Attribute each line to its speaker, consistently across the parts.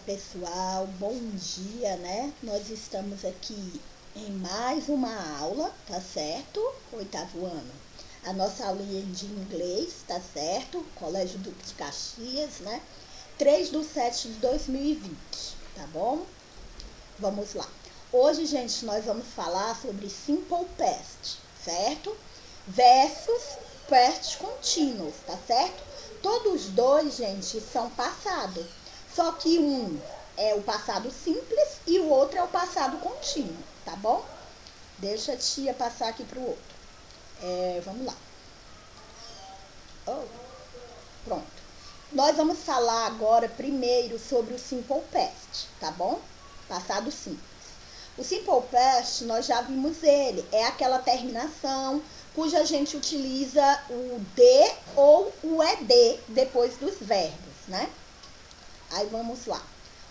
Speaker 1: pessoal, bom dia, né? Nós estamos aqui em mais uma aula, tá certo? Oitavo ano. A nossa aulinha de inglês, tá certo? Colégio Duque de Caxias, né? 3/7/2020, tá bom? Vamos lá. Hoje, gente, nós vamos falar sobre simple past, certo? Versus past continuous, tá certo? Todos dois, gente, são passado. Só que um é o passado simples e o outro é o passado contínuo, tá bom? Deixa a tia passar aqui pro outro. Vamos lá. Pronto. Nós vamos falar agora primeiro sobre o simple past, tá bom? Passado simples. O simple past, nós já vimos ele. É aquela terminação cuja a gente utiliza o de ou o ed depois dos verbos, né? Aí vamos lá.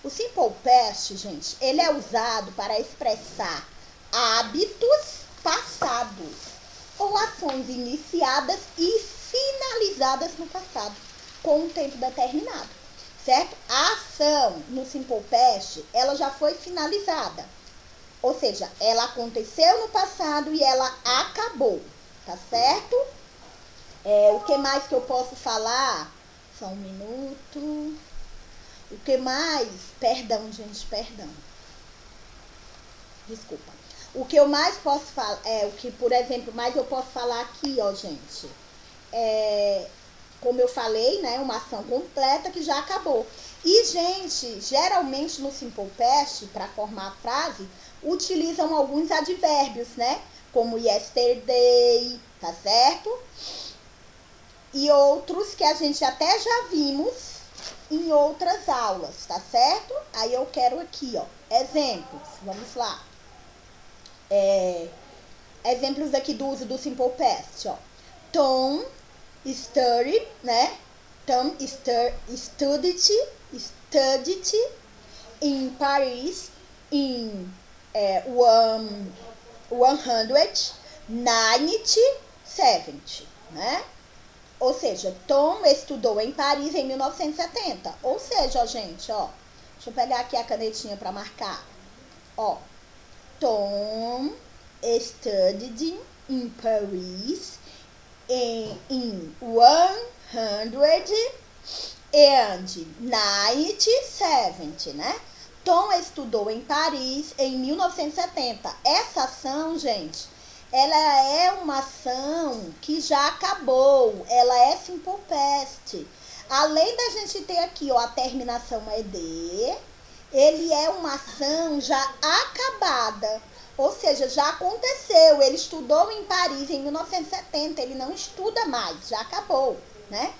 Speaker 1: O simple past, gente, ele é usado para expressar hábitos passados ou ações iniciadas e finalizadas no passado, com um tempo determinado, certo? A ação no simple past, ela já foi finalizada. Ou seja, ela aconteceu no passado e ela acabou, tá certo? O que mais que eu posso falar? Só um minuto. O que mais? Perdão, gente, perdão. Desculpa. O que eu mais posso falar, o que, por exemplo, mais eu posso falar aqui, ó, gente, como eu falei, né, uma ação completa que já acabou. E, gente, geralmente no simple past, para formar a frase, utilizam alguns advérbios, né, como yesterday, tá certo? E outros que a gente até já vimos em outras aulas, tá certo? Aí eu quero aqui, ó, exemplos. Vamos lá. Exemplos aqui do uso do simple past, ó. Tom studied, né? Tom studied in Paris in 197, né? Ou seja, Tom estudou em Paris em 1970. Ou seja, ó, gente, ó, deixa eu pegar aqui a canetinha para marcar. Ó, Tom studied in Paris in 197, né? Tom estudou em Paris em 1970. Essa ação, gente, ela é uma ação que já acabou. Ela é simple past. Além da gente ter aqui, ó, a terminação ed, ele é uma ação já acabada. Ou seja, já aconteceu. Ele estudou em Paris em 1970. Ele não estuda mais. Já acabou, né?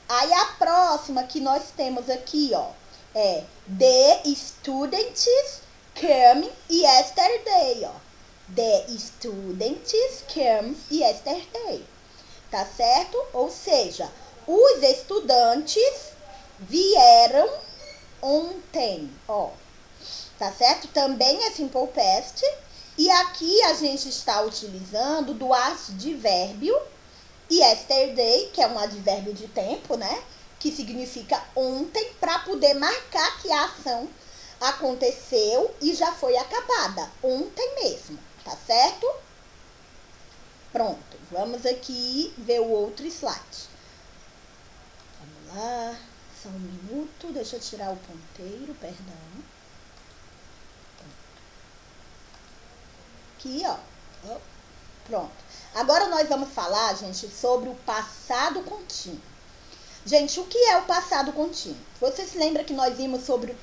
Speaker 1: Aí a próxima que nós temos aqui, ó, é The students came yesterday, ó. The students came yesterday. Tá certo? Ou seja, os estudantes vieram ontem, ó. Tá certo? Também é simple past. E aqui a gente está utilizando do advérbio yesterday, que é um advérbio de tempo, né? Que significa ontem, para poder marcar que a ação aconteceu e já foi acabada. Ontem mesmo, tá certo? Pronto, vamos aqui ver o outro slide. Vamos lá, só um minuto, deixa eu tirar o ponteiro, perdão. Aqui, ó. Pronto. Agora nós vamos falar, gente, sobre o passado contínuo. Gente, o que é o passado contínuo? Você se lembra que nós vimos sobre o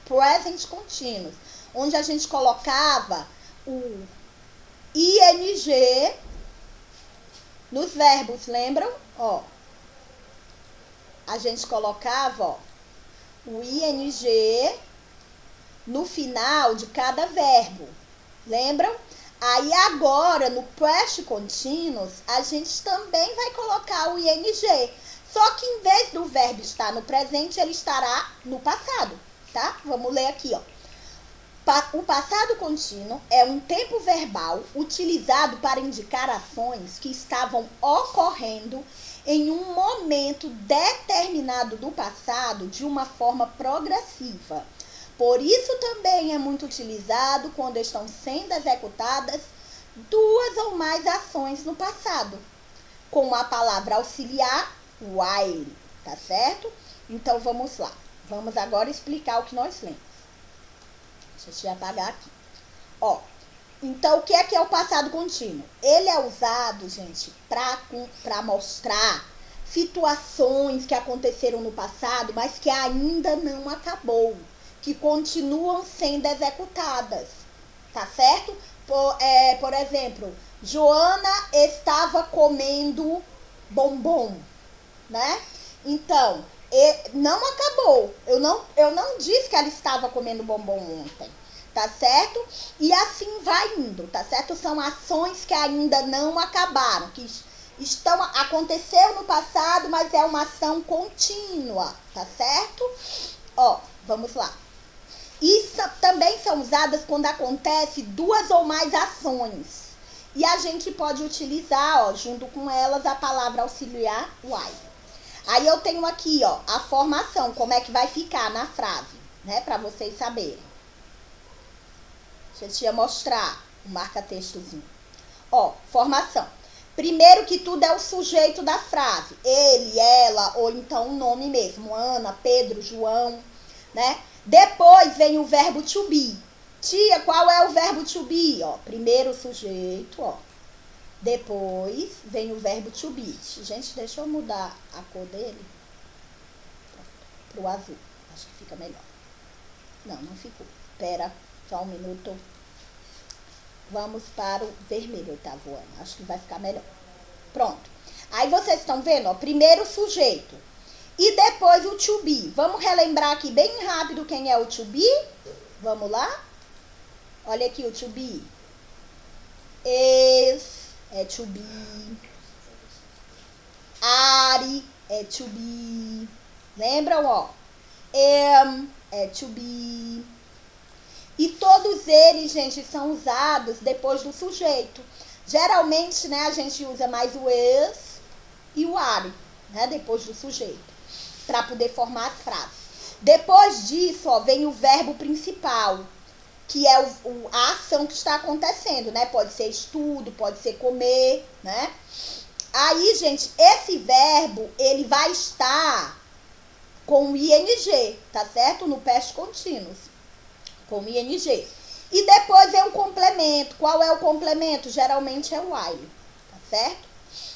Speaker 1: present continuous, onde a gente colocava o ing nos verbos, lembram? Ó, a gente colocava, ó, o ing no final de cada verbo, lembram? Aí agora, no past continuous, a gente também vai colocar o ing. Só que em vez do verbo estar no presente, ele estará no passado, tá? Vamos ler aqui, ó. O passado contínuo é um tempo verbal utilizado para indicar ações que estavam ocorrendo em um momento determinado do passado de uma forma progressiva. Por isso também é muito utilizado quando estão sendo executadas duas ou mais ações no passado, com a palavra auxiliar, while, tá certo? Então vamos lá. Vamos agora explicar o que nós lemos. Deixa eu apagar aqui. Ó, então o que é o passado contínuo? Ele é usado, gente, para mostrar situações que aconteceram no passado, mas que ainda não acabou, que continuam sendo executadas, tá certo? Por exemplo, Joana estava comendo bombom, né? Então, não acabou. Eu não disse que ela estava comendo bombom ontem, tá certo? E assim vai indo, tá certo? São ações que ainda não acabaram, que aconteceu no passado, mas é uma ação contínua, tá certo? Ó, vamos lá. Isso também são usadas quando acontece duas ou mais ações. E a gente pode utilizar, ó, junto com elas, a palavra auxiliar while. Aí eu tenho aqui, ó, a formação, como é que vai ficar na frase, né, para vocês saberem. Deixa eu te mostrar o marca-textozinho. Ó, formação. Primeiro que tudo é o sujeito da frase. Ele, ela, ou então o nome mesmo. Ana, Pedro, João, né? Depois vem o verbo to be. Tia, qual é o verbo to be? Ó, primeiro o sujeito, ó. Depois vem o verbo to be. Gente, deixa eu mudar a cor dele pro azul. Acho que fica melhor. Não, não ficou. Pera, só um minuto. Vamos para o vermelho, tá voando. Acho que vai ficar melhor. Pronto. Aí vocês estão vendo, ó. Primeiro o sujeito. E depois o to be. Vamos relembrar aqui bem rápido quem é o to be? Vamos lá? Olha aqui o to be. É to be. Are é to be. Lembram, ó? Am é to be. E todos eles, gente, são usados depois do sujeito. Geralmente, né, a gente usa mais o is e o are, né, depois do sujeito, para poder formar as frases. Depois disso, ó, vem o verbo principal, que é a ação que está acontecendo, né? Pode ser estudo, pode ser comer, né? Aí, gente, esse verbo, ele vai estar com o ing, tá certo? No past continuous, com o ing. E depois vem o complemento. Qual é o complemento? Geralmente é o while, tá certo?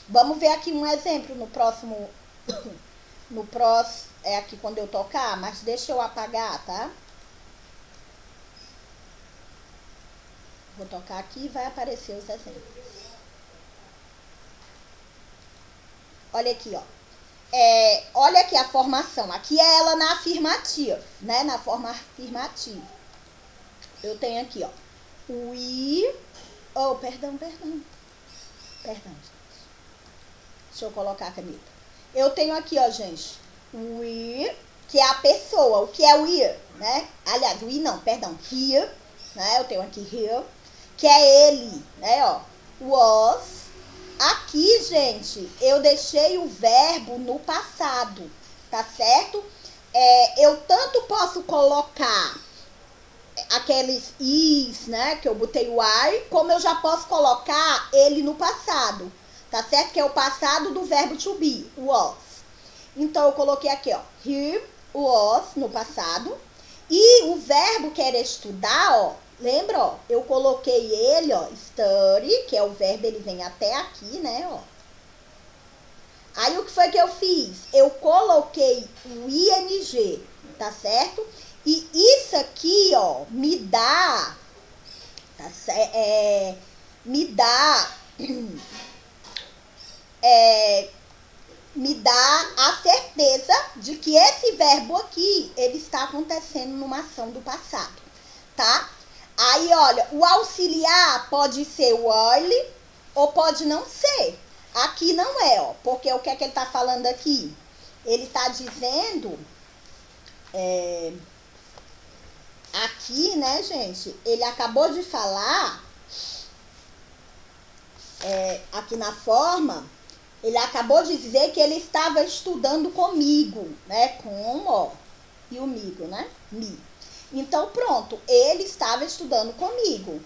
Speaker 1: Vamos ver aqui um exemplo no próximo... No próximo, é aqui quando eu tocar, mas deixa eu apagar, tá? Vou tocar aqui e vai aparecer os exemplos. Olha aqui, ó. Olha aqui a formação. Aqui é ela na afirmativa, né? Na forma afirmativa. Eu tenho aqui, ó. We... Oh, perdão. Perdão, gente. Deixa eu colocar a caneta. Eu tenho aqui, ó, gente. We, que é a pessoa. O que é o we, né? Aliás, we não, perdão. He, né? Eu tenho aqui he, que é ele, né, ó. Was. Aqui, gente, eu deixei o verbo no passado, tá certo? Eu tanto posso colocar aqueles is, né, que eu botei o are, como eu já posso colocar ele no passado, tá certo? Que é o passado do verbo to be, was. Então, eu coloquei aqui, ó, he was no passado. E o verbo querer estudar, ó, lembra, ó, eu coloquei ele, ó, study, que é o verbo, ele vem até aqui, né, ó. Aí, o que foi que eu fiz? Eu coloquei o ing, tá certo? E isso aqui, ó, me dá, tá certo? Me dá a certeza de que esse verbo aqui, ele está acontecendo numa ação do passado, tá? Aí, olha, o auxiliar pode ser o while ou pode não ser. Aqui não é, ó, porque o que é que ele tá falando aqui? Ele tá dizendo, aqui, né, gente, ele acabou de falar, aqui na forma, Ele acabou de dizer que ele estava estudando comigo, né? Com ó e o migo, né? Mi. Então, pronto, ele estava estudando comigo,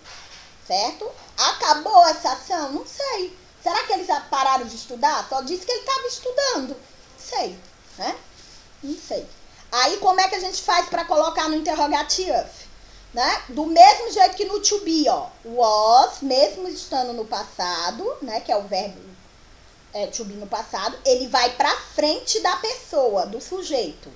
Speaker 1: certo? Acabou essa ação? Não sei. Será que eles pararam de estudar? Só disse que ele estava estudando. Não sei, né? Não sei. Aí, como é que a gente faz para colocar no interrogativo? Né? Do mesmo jeito que no to be, ó. Was, mesmo estando no passado, né? Que é o verbo to be no passado, ele vai pra frente da pessoa, do sujeito.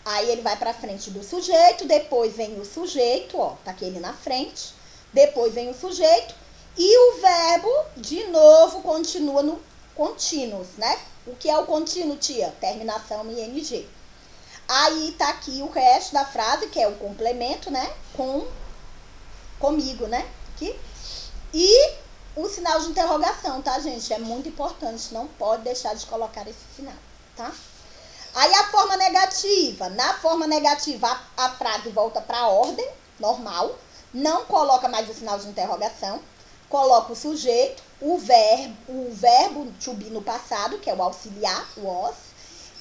Speaker 1: Aí ele vai pra frente do sujeito, depois vem o sujeito, ó, tá aquele na frente. Depois vem o sujeito e o verbo, de novo, continua no contínuos, né? O que é o contínuo, tia? Terminação ing. Aí tá aqui o resto da frase, que é o complemento, né? Comigo, né? Aqui. E o sinal de interrogação, tá, gente? É muito importante, não pode deixar de colocar esse sinal, tá? Aí a forma negativa. Na forma negativa, a frase volta para a ordem normal. Não coloca mais o sinal de interrogação. Coloca o sujeito, o verbo to be no passado, que é o auxiliar, o was.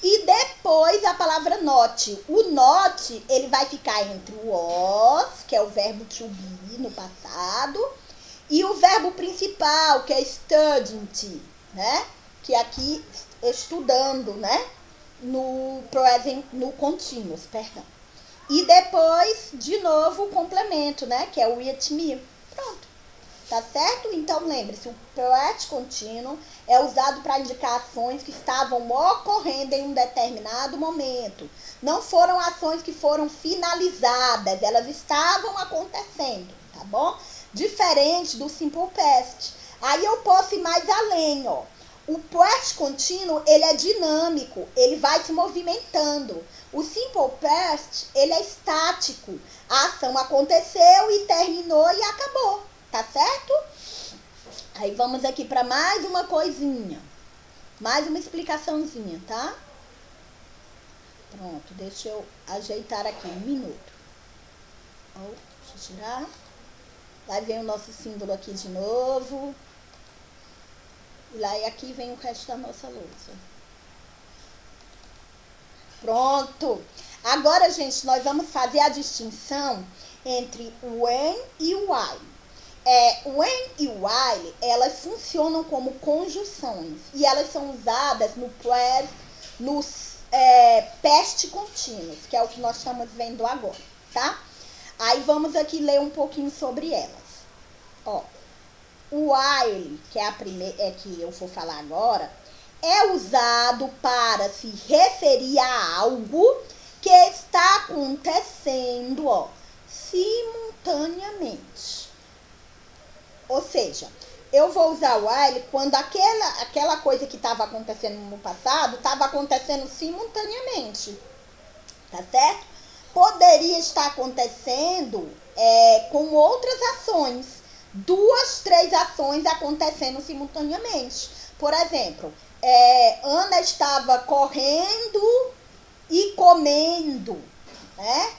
Speaker 1: E depois a palavra not. O not, ele vai ficar entre o was, que é o verbo to be no passado, e o verbo principal, que é studying, né? Que aqui, estudando, né? No present, no continuous, perdão. E depois, de novo, o complemento, né? Que é o with me. Pronto. Tá certo? Então, lembre-se, o present contínuo é usado para indicar ações que estavam ocorrendo em um determinado momento. Não foram ações que foram finalizadas, elas estavam acontecendo, tá bom? Diferente do simple past. Aí eu posso ir mais além, ó. O past contínuo, ele é dinâmico, ele vai se movimentando. O simple past, ele é estático. A ação aconteceu e terminou e acabou, tá certo? Aí vamos aqui para mais uma coisinha. Mais uma explicaçãozinha, tá? Pronto, deixa eu ajeitar aqui um minuto. Oh, deixa eu tirar. Lá vem o nosso símbolo aqui de novo. E lá e aqui vem o resto da nossa louça. Pronto. Agora, gente, nós vamos fazer a distinção entre o when e o while. When e while, elas funcionam como conjunções. E elas são usadas nos past contínuos, que é o que nós estamos vendo agora, tá? Aí vamos aqui ler um pouquinho sobre elas. Ó. O while, que é a primeira, que eu vou falar agora, é usado para se referir a algo que está acontecendo, ó, simultaneamente. Ou seja, eu vou usar o while quando aquela coisa que estava acontecendo no passado estava acontecendo simultaneamente, tá certo? Poderia estar acontecendo com outras ações. 2, 3 ações acontecendo simultaneamente. Por exemplo, Ana estava correndo e comendo, né?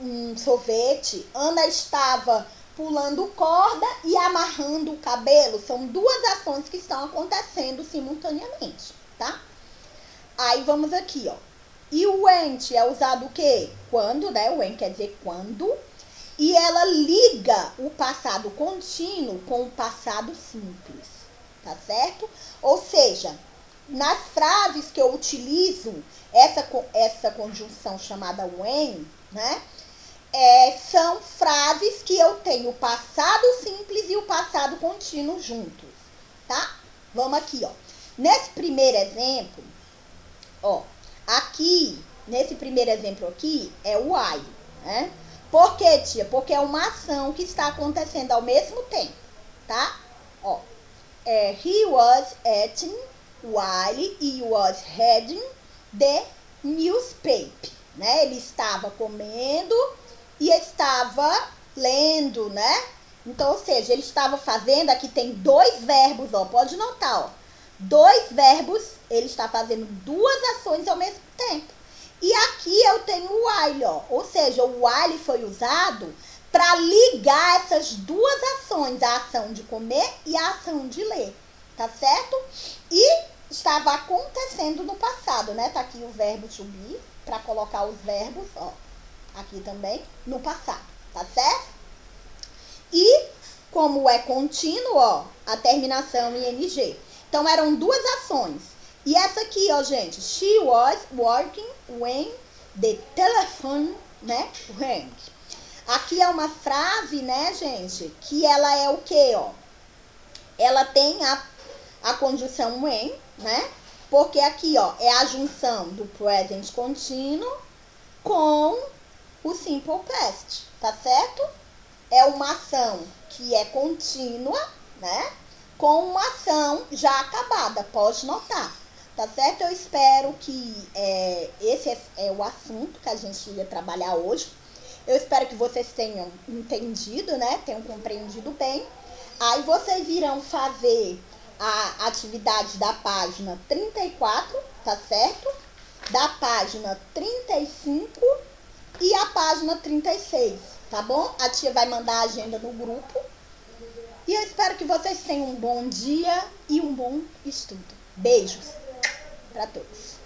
Speaker 1: Um sorvete. Ana estava pulando corda e amarrando o cabelo. São 2 ações que estão acontecendo simultaneamente, tá? Aí vamos aqui, ó. E o went é usado o quê? Quando, né? O when quer dizer quando. E ela liga o passado contínuo com o passado simples, tá certo? Ou seja, nas frases que eu utilizo essa conjunção chamada when, né? São frases que eu tenho o passado simples e o passado contínuo juntos, tá? Vamos aqui, ó. Nesse primeiro exemplo, ó, aqui, nesse primeiro exemplo aqui, é o while, né? Por quê, tia? Porque é uma ação que está acontecendo ao mesmo tempo, tá? Ó, he was eating while he was reading the newspaper, né? Ele estava comendo e estava lendo, né? Então, ou seja, ele estava fazendo, aqui tem 2 verbos, ó, pode notar, ó. 2 verbos, ele está fazendo 2 ações ao mesmo tempo. E aqui eu tenho o while, ó. Ou seja, o while foi usado para ligar essas 2 ações, a ação de comer e a ação de ler, tá certo? E estava acontecendo no passado, né? Tá aqui o verbo to be, para colocar os verbos, ó, aqui também, no passado, tá certo? E, como é contínuo, ó, a terminação em ing. Então, eram duas ações. E essa aqui, ó, gente, she was working when the telephone, né, rang. Aqui é uma frase, né, gente, que ela é o quê, ó? Ela tem a conjunção when, né? Porque aqui, ó, é a junção do present contínuo com o simple past, tá certo? É uma ação que é contínua, né? Com uma ação já acabada, pode notar, tá certo? Eu espero que esse é o assunto que a gente ia trabalhar hoje. Eu espero que vocês tenham entendido, né? Tenham compreendido bem. Aí vocês irão fazer a atividade da página 34, tá certo? Da página 35 e a página 36, tá bom? A tia vai mandar a agenda no grupo. E eu espero que vocês tenham um bom dia e um bom estudo. Beijos para todos.